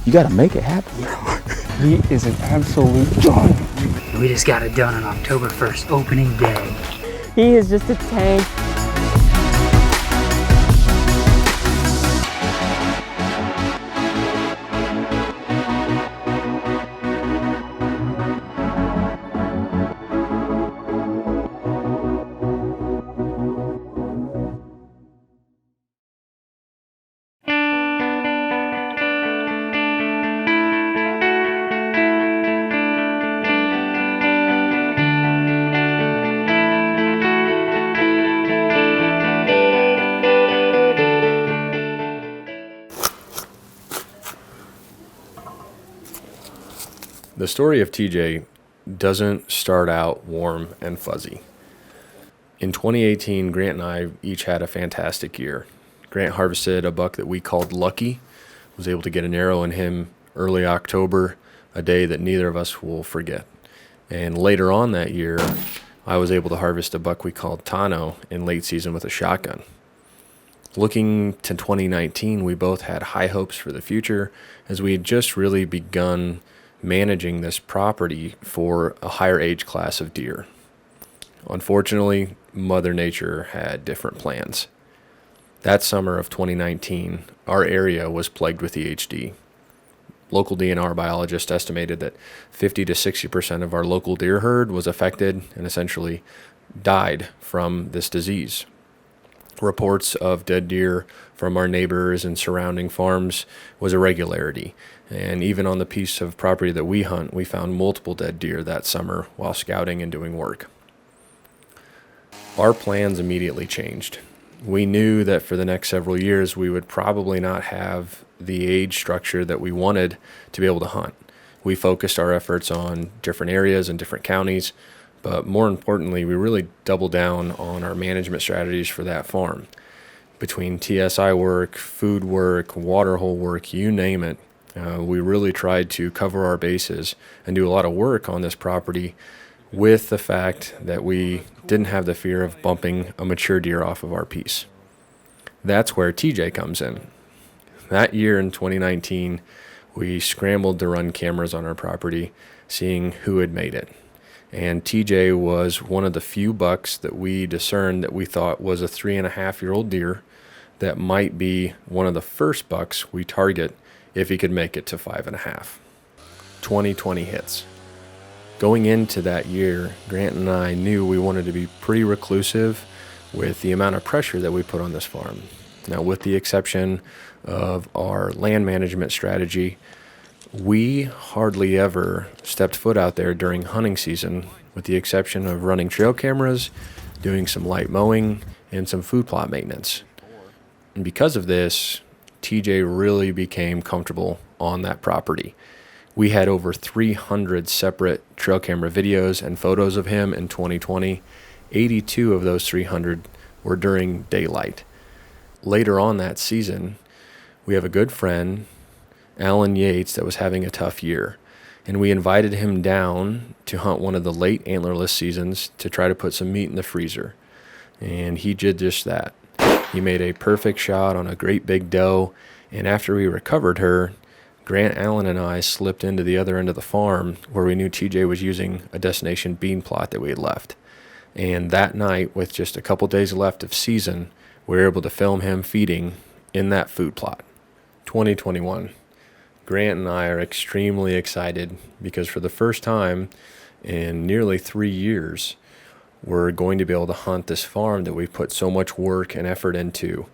You gotta make it happen. He is an absolute dog. We just got it done on October 1st, opening day. He is just a tank. The story of TJ doesn't start out warm and fuzzy. In 2018, Grant and I each had a fantastic year. Grant harvested a buck that we called Lucky, was able to get an arrow in him early October, a day that neither of us will forget. And later on that year, I was able to harvest a buck we called Tano in late season with a shotgun. Looking to 2019, we both had high hopes for the future as we had just really begun managing this property for a higher age class of deer. Unfortunately, Mother Nature had different plans. That summer of 2019, our area was plagued with EHD. Local DNR biologists estimated that 50 to 60% of our local deer herd was affected and essentially died from this disease. Reports of dead deer from our neighbors and surrounding farms was a regularity. And even on the piece of property that we hunt, we found multiple dead deer that summer while scouting and doing work. Our plans immediately changed. We knew that for the next several years, we would probably not have the age structure that we wanted to be able to hunt. We focused our efforts on different areas and different counties, but more importantly, we really doubled down on our management strategies for that farm. Between TSI work, food work, water hole work, you name it, we really tried to cover our bases and do a lot of work on this property with the fact that we didn't have the fear of bumping a mature deer off of our piece. That's where TJ comes in. That year in 2019, we scrambled to run cameras on our property, seeing who had made it. And TJ was one of the few bucks that we discerned that we thought was a 3.5-year-old deer that might be one of the first bucks we target if he could make it to 5.5. 2020 hits. Going into that year, Grant and I knew we wanted to be pretty reclusive with the amount of pressure that we put on this farm. Now, with the exception of our land management strategy, we hardly ever stepped foot out there during hunting season, with the exception of running trail cameras, doing some light mowing, and some food plot maintenance. And because of this, TJ really became comfortable on that property. We had over 300 separate trail camera videos and photos of him in 2020. 82 of those 300 were during daylight. Later on that season, we have a good friend, Alan Yates, that was having a tough year. And we invited him down to hunt one of the late antlerless seasons to try to put some meat in the freezer. And he did just that. He made a perfect shot on a great big doe, and after we recovered her, Grant, Allen, and I slipped into the other end of the farm where we knew TJ was using a destination bean plot that we had left. And that night, with just a couple days left of season, we were able to film him feeding in that food plot. 2021. Grant and I are extremely excited because for the first time in nearly 3 years, we're going to be able to hunt this farm that we've put so much work and effort into.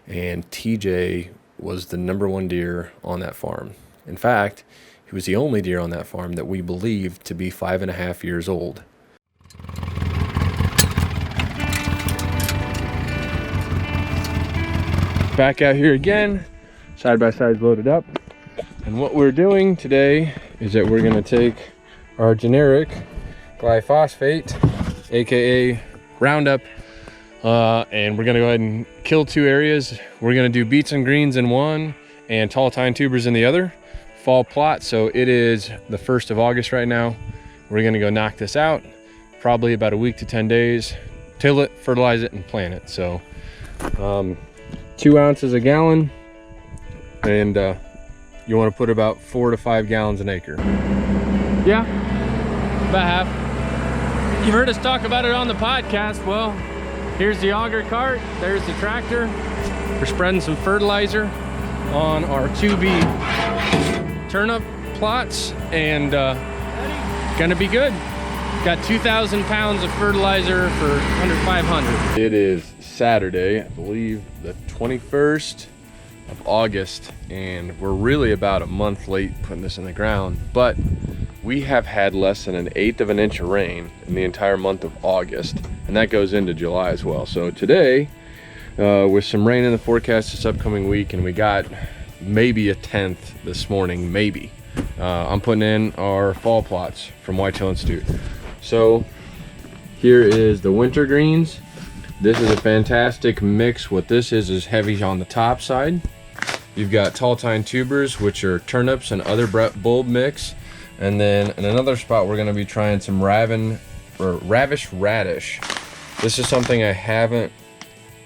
And TJ was the #1 deer on that farm. In fact, he was the only deer on that farm that we believed to be 5.5 years old. Back out here again, side by sides loaded up. And what we're doing today is that we're gonna take our generic glyphosate, AKA Roundup, and we're gonna go ahead and kill 2 areas. We're gonna do beets and greens in one and tall tine tubers in the other. Fall plot, so it is the 1st of August right now. We're gonna go knock this out, probably about a week to 10 days, till it, fertilize it, and plant it. So 2 ounces a gallon, and you want to put about 4 to 5 gallons an acre. Yeah, about half. You've heard us talk about it on the podcast. Well, here's the auger cart, there's the tractor. We're spreading some fertilizer on our 2B turnip plots, and gonna be good. Got 2,000 pounds of fertilizer for under 500. It is Saturday, I believe the 21st of August, and we're really about a month late putting this in the ground, but we have had less than 1/8 of an inch of rain in the entire month of August, and that goes into July as well. So today, with some rain in the forecast this upcoming week, and we got maybe a 1/10 this morning, maybe. I'm putting in our fall plots from Whitetail Institute. So here is the winter greens. This is a fantastic mix. What this is heavy on the top side. You've got tall tine tubers, which are turnips and other bulb mix. And then in another spot, we're gonna be trying some ravish radish. This is something I haven't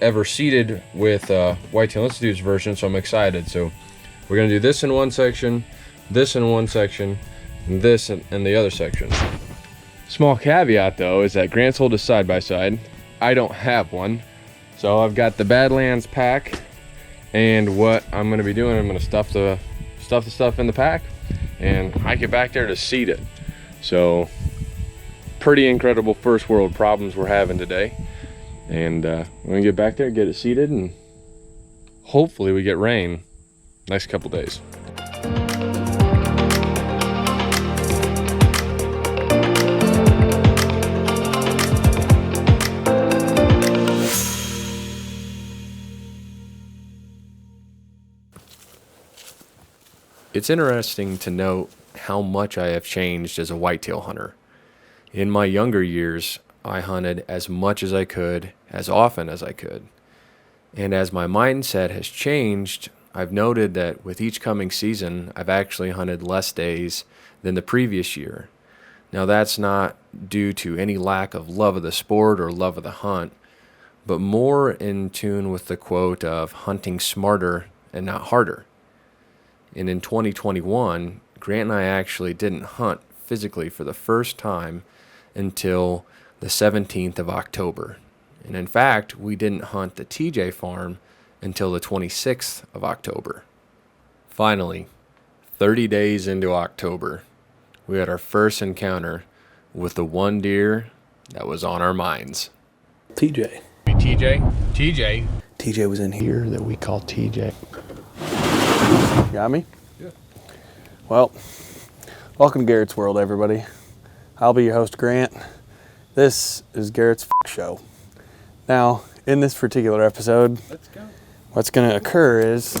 ever seeded with Whitetail Institute's version, so I'm excited. So we're gonna do this in one section, this in one section, and this in the other section. Small caveat though is that Grant's hold is side by side. I don't have one, so I've got the Badlands pack, and what I'm gonna be doing, I'm gonna stuff the stuff in the pack and hike it back there to seed it. So pretty incredible first world problems we're having today, and we're gonna get back there, get it seeded, and hopefully we get rain next couple days. It's interesting to note how much I have changed as a whitetail hunter. In my younger years, I hunted as much as I could, as often as I could. And as my mindset has changed, I've noted that with each coming season, I've actually hunted less days than the previous year. Now that's not due to any lack of love of the sport or love of the hunt, but more in tune with the quote of hunting smarter and not harder. And in 2021, Grant and I actually didn't hunt physically for the first time until the 17th of October. And in fact, we didn't hunt the TJ farm until the 26th of October. Finally, 30 days into October, we had our first encounter with the one deer that was on our minds. TJ. TJ was in here that we call TJ. Got me? Yeah. Well, welcome to Garrett's World, everybody. I'll be your host, Grant. This is Garrett's show. Now, in this particular episode, what's going to occur is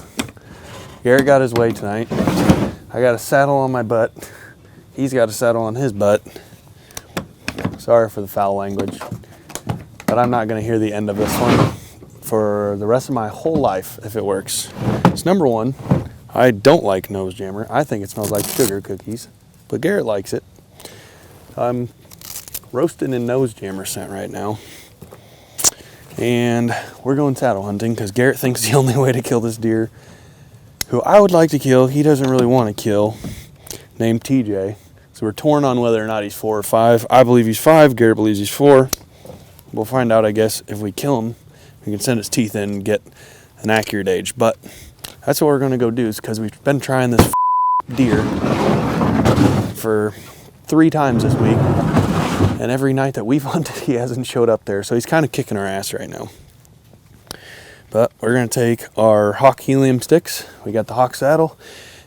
Garrett got his way tonight. I got a saddle on my butt. He's got a saddle on his butt. Sorry for the foul language, but I'm not going to hear the end of this one for the rest of my whole life if it works. It's number one. I don't like nose jammer. I think it smells like sugar cookies, but Garrett likes it. I'm roasting in nose jammer scent right now. And we're going saddle hunting because Garrett thinks the only way to kill this deer, who I would like to kill, he doesn't really want to kill, named TJ. So we're torn on whether or not he's 4 or 5. I believe he's 5. Garrett believes he's 4. We'll find out, I guess, if we kill him. We can send his teeth in and get an accurate age. But that's what we're going to go do, is because we've been trying this deer for 3 times this week. And every night that we've hunted, he hasn't showed up there. So he's kind of kicking our ass right now. But we're going to take our Hawk helium sticks. We got the Hawk saddle.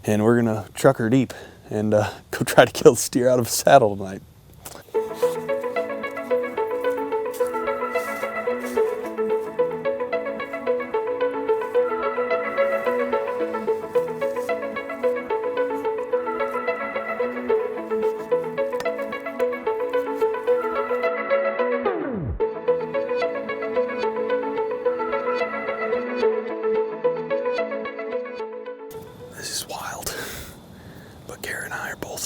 And we're going to truck her deep and go try to kill this deer out of a saddle tonight.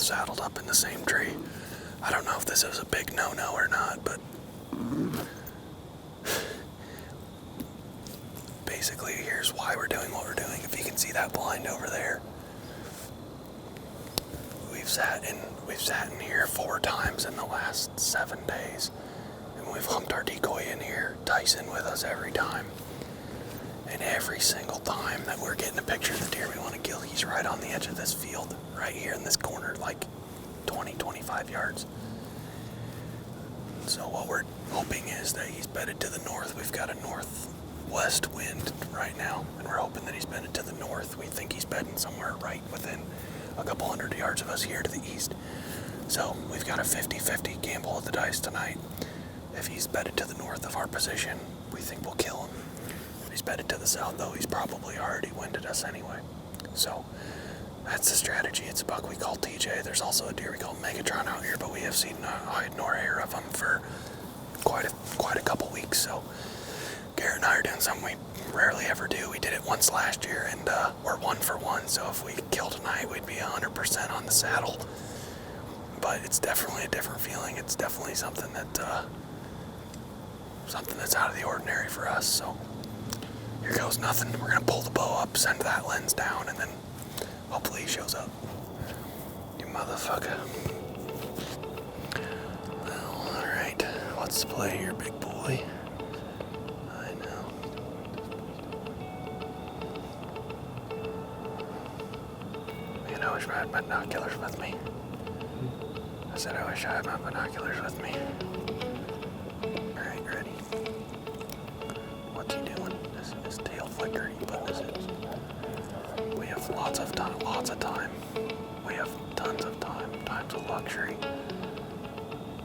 saddled up in the same tree. I don't know if this is a big no-no or not, but basically here's why we're doing what we're doing. If you can see that blind over there, we've sat in here 4 times in the last 7 days, and we've humped our decoy in here, Tyson with us every time. And every single time that we're getting a picture of the deer we want to kill, he's right on the edge of this field, right here in this corner, like 20, 25 yards. So what we're hoping is that he's bedded to the north. We've got a northwest wind right now, and we're hoping that he's bedded to the north. We think he's bedding somewhere right within a couple hundred yards of us here to the east. So we've got a 50-50 gamble of the dice tonight. If he's bedded to the north of our position, we think we'll kill him. If he's bedded to the south, though, he's probably already winded us anyway. So that's the strategy. It's a buck we call TJ. There's also a deer we call Megatron out here, but we have seen hide nor hair of him for quite a couple weeks. So Garrett and I are doing something we rarely ever do. We did it once last year, and we're 1 for 1. So if we kill tonight, we'd be 100% on the saddle. But it's definitely a different feeling. It's definitely something that something that's out of the ordinary for us. So here goes nothing. We're gonna pull the bow up, send that lens down, and then hopefully he shows up. You motherfucker. Well, alright. What's the play here, big boy? I know. Man, I wish I had my binoculars with me. I said I wish I had my binoculars with me. Alright, ready. What's he doing? His tail flicker. He putting his We have lots of time. We have tons of time. Time's a luxury.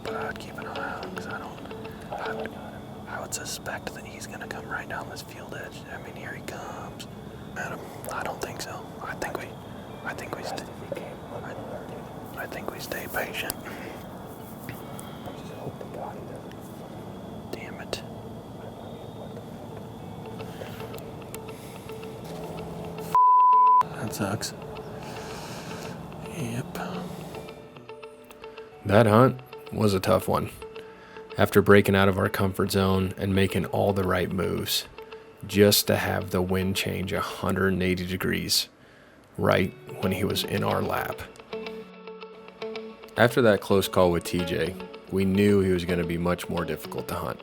But I would keep an eye on him because I would suspect that he's going to come right down this field edge. I mean, here he comes. At him? I don't think so. I think we stay patient. Damn it. That sucks. Yep. That hunt was a tough one. After breaking out of our comfort zone and making all the right moves, just to have the wind change 180 degrees right when he was in our lap. After that close call with TJ, we knew he was going to be much more difficult to hunt.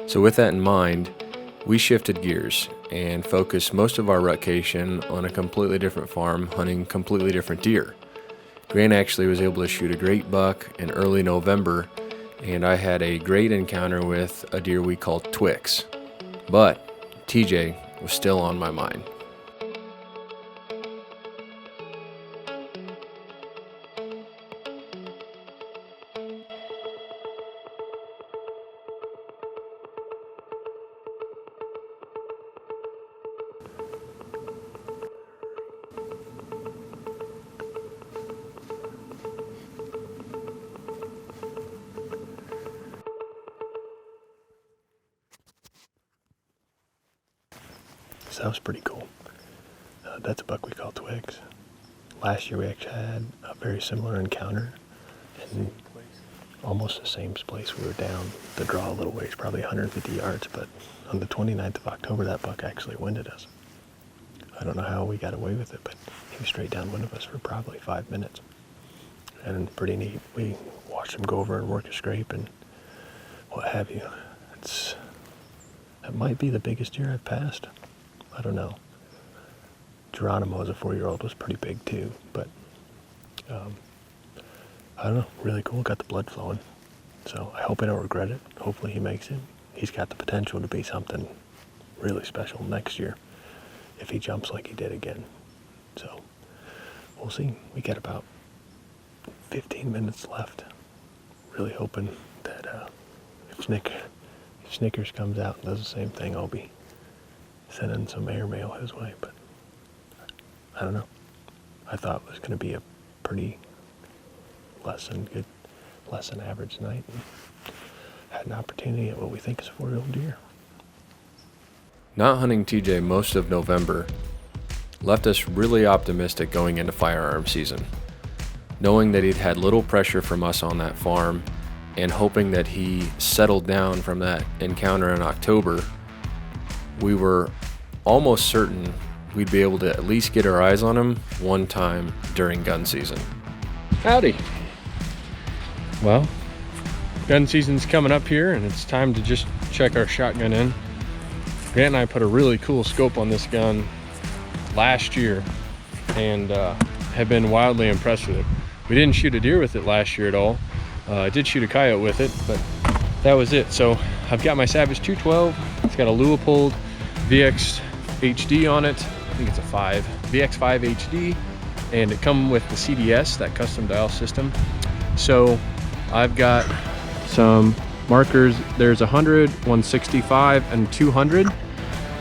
So with that in mind, we shifted gears and focused most of our rutcation on a completely different farm, hunting completely different deer. Grant actually was able to shoot a great buck in early November, and I had a great encounter with a deer we called Twix. But TJ was still on my mind. So that was pretty cool. That's a buck we call Twigs. Last year we actually had a very similar encounter in almost the same place. We were down the draw a little ways, probably 150 yards, but on the 29th of October that buck actually winded us. I don't know how we got away with it, but he was straight downwind of us for probably 5 minutes. And pretty neat. We watched him go over and work a scrape and what have you. That might be the biggest deer I've passed. I don't know. Geronimo as a 4-year-old was pretty big too, but I don't know, really cool, got the blood flowing. So I hope I don't regret it. Hopefully he makes it. He's got the potential to be something really special next year if he jumps like he did again. So we'll see. We got about 15 minutes left. Really hoping that if Snickers comes out and does the same thing, I'll be sending some airmail his way, but I don't know. I thought it was going to be a pretty less than average night, and had an opportunity at what we think is a 4-year-old deer. Not hunting TJ most of November left us really optimistic going into firearm season. knowing that he'd had little pressure from us on that farm and hoping that he settled down from that encounter in October, we were almost certain we'd be able to at least get our eyes on him one time during gun season. Howdy. Well, gun season's coming up here and it's time to just check our shotgun in. Grant and I put a really cool scope on this gun last year and have been wildly impressed with it. We didn't shoot a deer with it last year at all. I did shoot a coyote with it, but that was it. So I've got my Savage 212. It's got a Leupold VX HD on it. I think it's a VX5 HD, and it comes with the CDS, that custom dial system. So I've got some markers. There's 100, 165, and 200.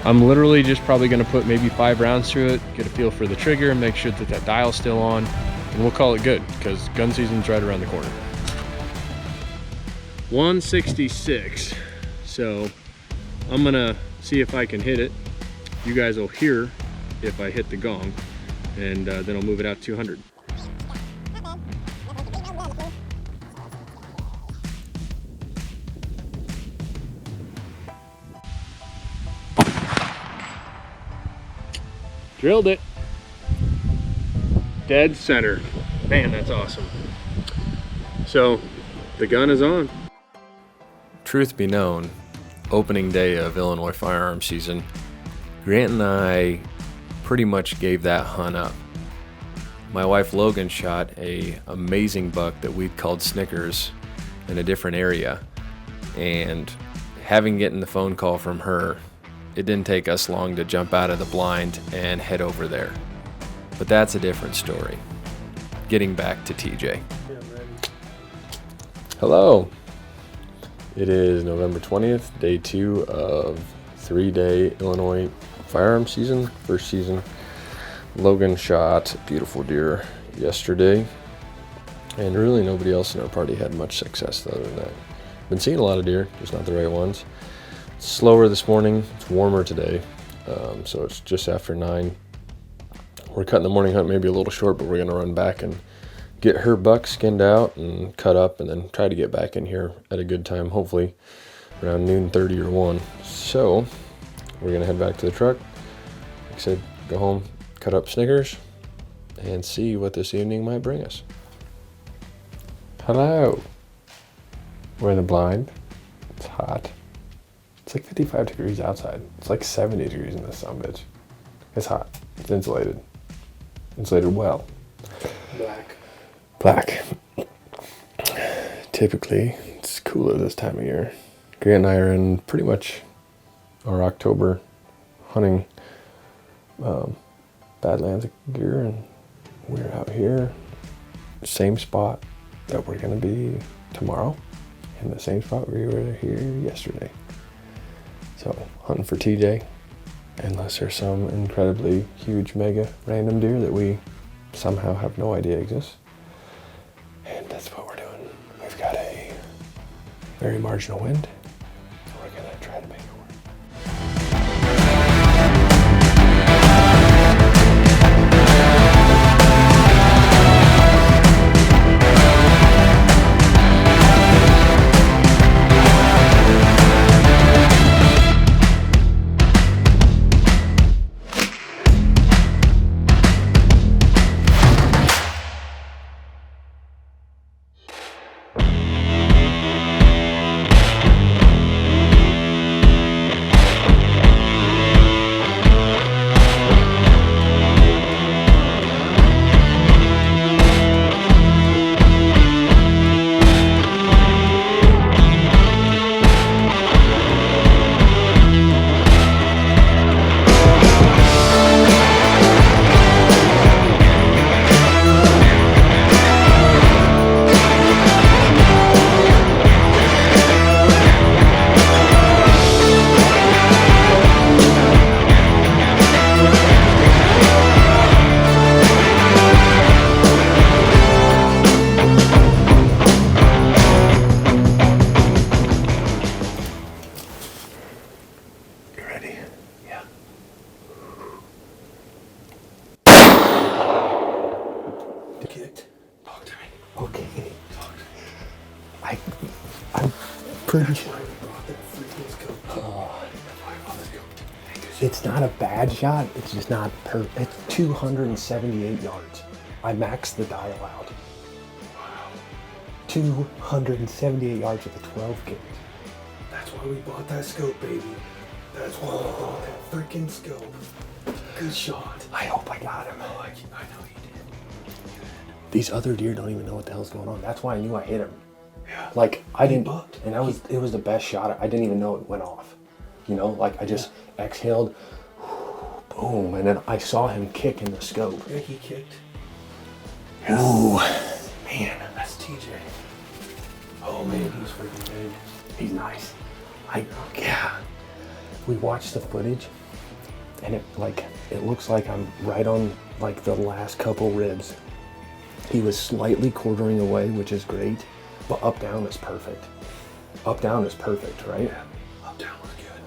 I'm literally just probably gonna put maybe 5 rounds through it, get a feel for the trigger, and make sure that that dial's still on, and we'll call it good, because gun season's right around the corner. 166. So I'm gonna see if I can hit it. You guys will hear if I hit the gong, and then I'll move it out 200. Drilled it. Dead center. Man, that's awesome. So the gun is on. Truth be known, opening day of Illinois firearm season, Grant and I pretty much gave that hunt up. My wife Logan shot a amazing buck that we'd called Snickers in a different area, and having gotten the phone call from her, it didn't take us long to jump out of the blind and head over there. But that's a different story. Getting back to TJ. Hello. It is November 20th, day 2 of 3-day Illinois firearm season, first season. Logan shot a beautiful deer yesterday, and really nobody else in our party had much success other than that. Been seeing a lot of deer, just not the right ones. It's slower this morning, it's warmer today, so it's just after 9. We're cutting the morning hunt maybe a little short, but we're gonna run back and get her buck skinned out and cut up, and then try to get back in here at a good time, hopefully around noon 30 or 1. So we're gonna head back to the truck. Like I said, go home, cut up Snickers, and see what this evening might bring us. Hello. We're in the blind. It's hot. It's like 55 degrees outside. It's like 70 degrees in this sumbitch. It's hot. It's insulated. Insulated well. Black. Typically, it's cooler this time of year. Grant and I are in pretty much our October hunting Badlands gear, and we're out here, same spot that we're gonna be tomorrow, in the same spot we were here yesterday. So, hunting for TJ, unless there's some incredibly huge, mega random deer that we somehow have no idea exists. And that's what we're doing. We've got a very marginal wind, so we're gonna try to make it work. pretty. It's not a bad shot. It's just not it's 278 yards. I maxed the dial out. 278 yards with a 12 gauge. That's why we bought that scope, baby. That's why we bought that freaking scope. Good shot. I hope I got him. Oh, I know you did. These other deer don't even know what the hell's going on. That's why I knew I hit him. Yeah. Like I didn't, bucked. and it was the best shot. I didn't even know it went off. You know, like I just exhaled, boom, and then I saw him kick in the scope. Yeah, he kicked. Ooh, man, That's TJ. Oh man, he's freaking big. he's nice. Yeah. We watched the footage, and it looks like I'm right on like the last couple ribs. He was slightly quartering away, which is great, but up down is perfect. Up down is perfect, right? Yeah. Up down was good.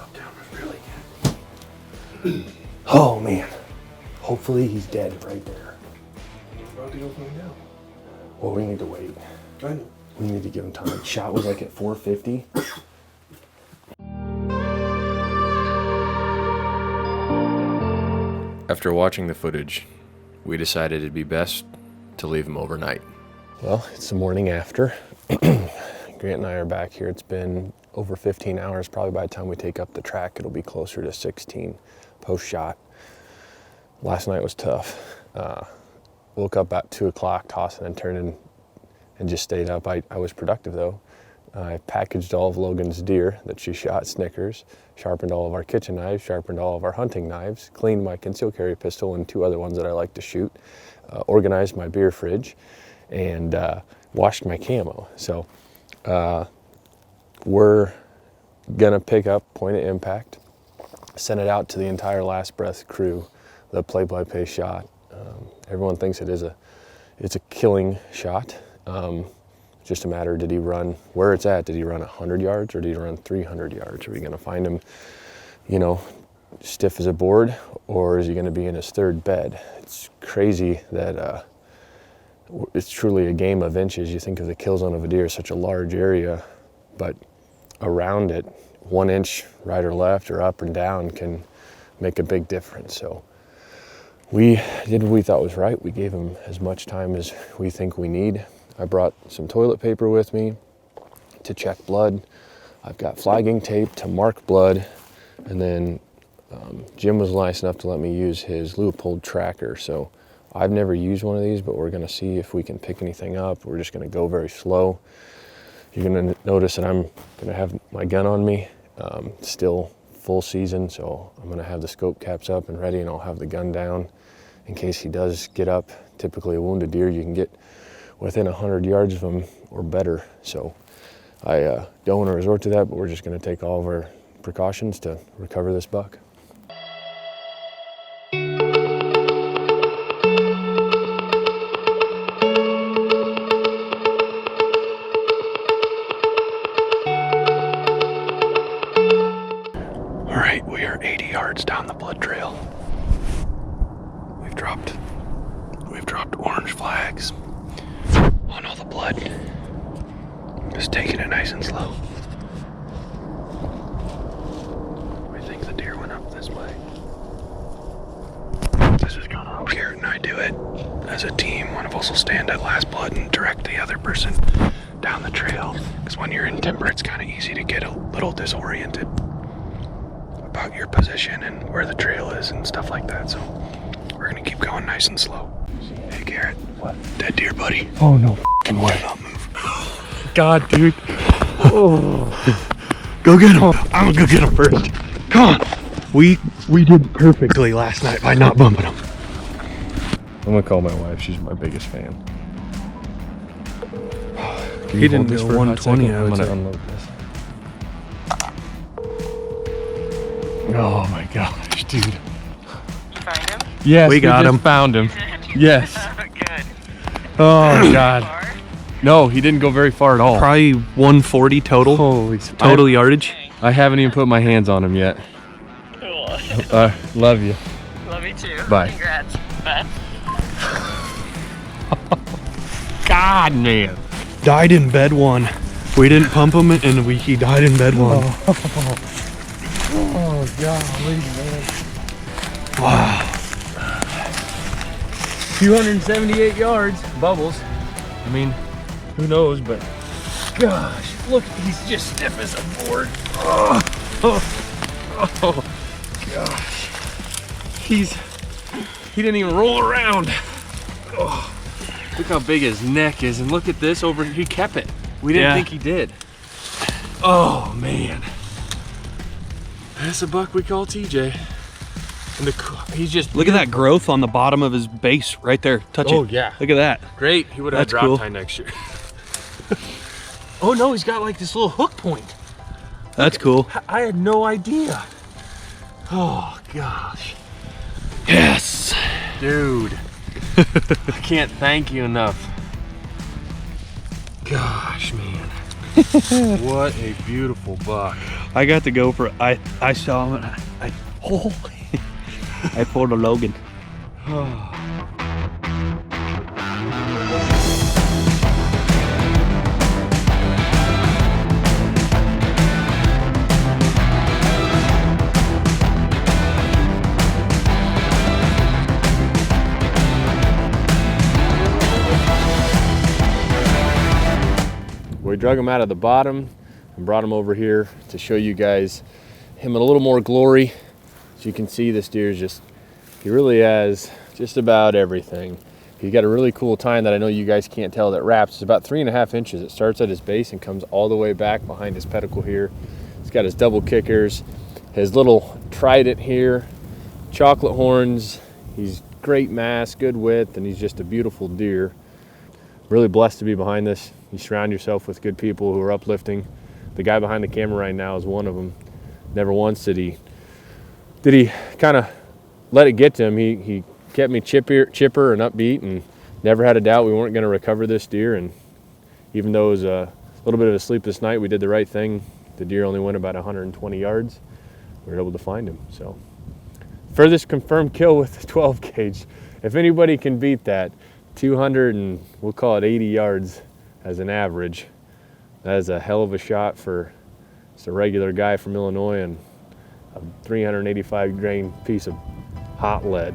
Up down was really good. Oh man. Hopefully he's dead right there. We're about to go find out. Well, we need to wait. I know. We need to give him time. Shot was like at 450. After watching the footage, we decided it'd be best to leave him overnight. Well, it's the morning after. Grant and I are back here. It's been over 15 hours. Probably by the time we take up the track, it'll be closer to 16 post-shot. Last night was tough. Woke up about 2 o'clock, tossing and turning, and just stayed up. I was productive though. I packaged all of Logan's deer that she shot, Snickers, sharpened all of our kitchen knives, sharpened all of our hunting knives, cleaned my concealed carry pistol and 2 other ones that I like to shoot, organized my beer fridge, and washed my camo. So we're gonna pick up point of impact, send it out to the entire Last Breath crew, the play-by-play shot. Everyone thinks it's a killing shot. Just a matter, did he run where it's at? Did he run 100 yards or did he run 300 yards? Are we gonna find him, you know, stiff as a board, or is he gonna be in his third bed? It's crazy that it's truly a game of inches. You think of the kill zone of a deer, such a large area, but around it, 1 inch right or left or up and down can make a big difference. So we did what we thought was right. We gave him as much time as we think we need. I brought some toilet paper with me to check blood. I've got flagging tape to mark blood. And then Jim was nice enough to let me use his Leupold tracker. So I've never used one of these, but we're gonna see if we can pick anything up. We're just gonna go very slow. You're gonna notice that I'm gonna have my gun on me, still full season. So I'm gonna have the scope caps up and ready, and I'll have the gun down in case he does get up. Typically a wounded deer, you can get within 100 yards of him or better. So I don't want to resort to that, but we're just going to take all of our precautions to recover this buck. All right, we are 80 yards down the blood trail. We've dropped orange flags on all the blood. Just taking it nice and slow. We think the deer went up this way. This is kind of how Garrett and I do it as a team. One of us will stand at last blood and direct the other person down the trail. Because when you're in timber, it's kind of easy to get a little disoriented about your position and where the trail is and stuff like that. So we're gonna keep going nice and slow. Hey Garrett. What? Dead deer, buddy. Oh no Can way. Not move. God, dude. Oh. Go get him. I'm gonna go get him first. Come on. We did perfectly last night by not bumping him. I'm gonna call my wife. She's my biggest fan. He didn't go 120. I I'm would gonna say. unload this. Oh my gosh, dude. Find him? Yes, We got just him. Found him. Yes. Good. Oh God. Far? No, he didn't go very far at all. Probably 140 total. Holy Total yardage. I haven't even put my hands on him yet. Cool. Love you. Love you too. Bye. Congrats. Bye. God, man. Died in bed one. We didn't pump him, and he died in bed one. Oh, golly, man. Wow. 278 yards, bubbles. I mean, who knows, but gosh, look, he's just stiff as a board. Oh gosh. He didn't even roll around. Oh, look how big his neck is, and look at this over, he kept it. We didn't think he did. Oh man. That's a buck we call TJ. And he's just look at that growth on the bottom of his base right there. Touch it. Oh yeah. Look at that. Great. He would have had drop cool. time next year. Oh no, he's got like this little hook point. That's cool. I had no idea. Oh gosh. Yes. Dude. I can't thank you enough. Gosh, man. What a beautiful buck. I got to go for I saw him and I pulled a Logan. We drug him out of the bottom and brought him over here to show you guys him in a little more glory. As you can see, this deer is just, he really has just about everything. He's got a really cool tine that I know you guys can't tell that wraps. It's about 3.5 inches. It starts at his base and comes all the way back behind his pedicle here. He's got his double kickers, his little trident here, chocolate horns. He's great mass, good width, and he's just a beautiful deer. Really blessed to be behind this. You surround yourself with good people who are uplifting. The guy behind the camera right now is one of them. Never once did he kind of let it get to him. He kept me chipper and upbeat, and never had a doubt we weren't going to recover this deer. And even though it was a little bit of a sleepless night, we did the right thing. The deer only went about 120 yards. We were able to find him. So furthest confirmed kill with the 12 gauge. If anybody can beat that, 200 and we'll call it 80 yards as an average. That is a hell of a shot for just a regular guy from Illinois and a 385 grain piece of hot lead.